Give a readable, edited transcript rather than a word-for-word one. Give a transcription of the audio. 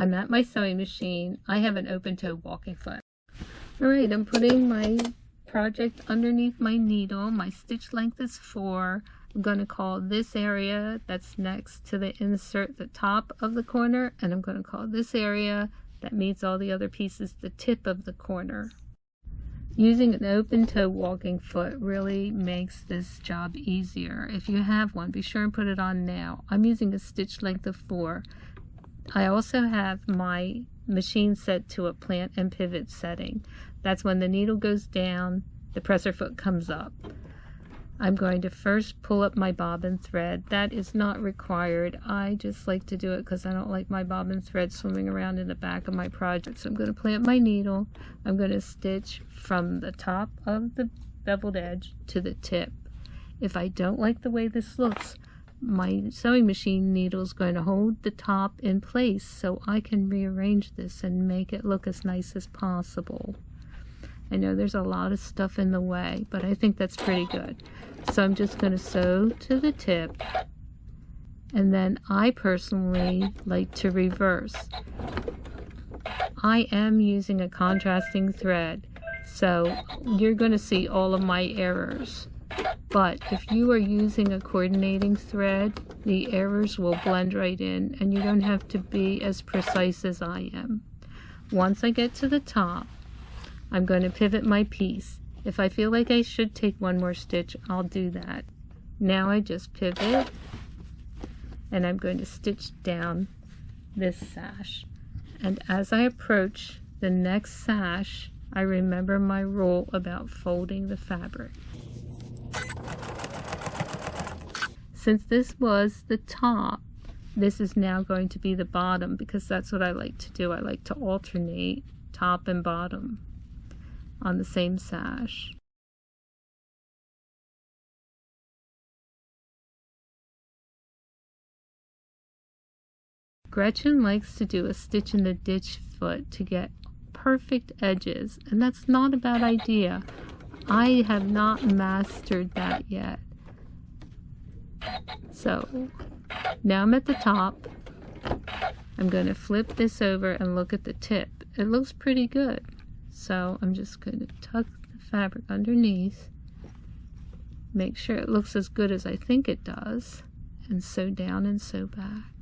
I'm at my sewing machine. I have an open toe walking foot. Alright, I'm putting my project underneath my needle. My stitch length is 4. I'm going to call this area that's next to the insert the top of the corner, and I'm going to call this area that meets all the other pieces the tip of the corner. Using an open toe walking foot really makes this job easier. If you have one, be sure and put it on now. I'm using a stitch length of 4. I also have my machine set to a plant and pivot setting. That's when the needle goes down, the presser foot comes up. I'm going to first pull up my bobbin thread. That is not required. I just like to do it because I don't like my bobbin thread swimming around in the back of my project. So I'm going to plant my needle. I'm going to stitch from the top of the beveled edge to the tip. If I don't like the way this looks, my sewing machine needle is going to hold the top in place so I can rearrange this and make it look as nice as possible. I know there's a lot of stuff in the way, but I think that's pretty good. So I'm just going to sew to the tip, and then I personally like to reverse. I am using a contrasting thread, so you're going to see all of my errors. But if you are using a coordinating thread, the errors will blend right in, and you don't have to be as precise as I am. Once I get to the top, I'm going to pivot my piece. If I feel like I should take one more stitch, I'll do that. Now I just pivot, and I'm going to stitch down this sash. And as I approach the next sash, I remember my rule about folding the fabric. Since this was the top, this is now going to be the bottom, because that's what I like to do. I like to alternate top and bottom on the same sash. Gretchen likes to do a stitch in the ditch foot to get perfect edges, and that's not a bad idea. I have not mastered that yet. So now I'm at the top. I'm going to flip this over and look at the tip. It looks pretty good. So I'm just going to tuck the fabric underneath, make sure it looks as good as I think it does, and sew down and sew back.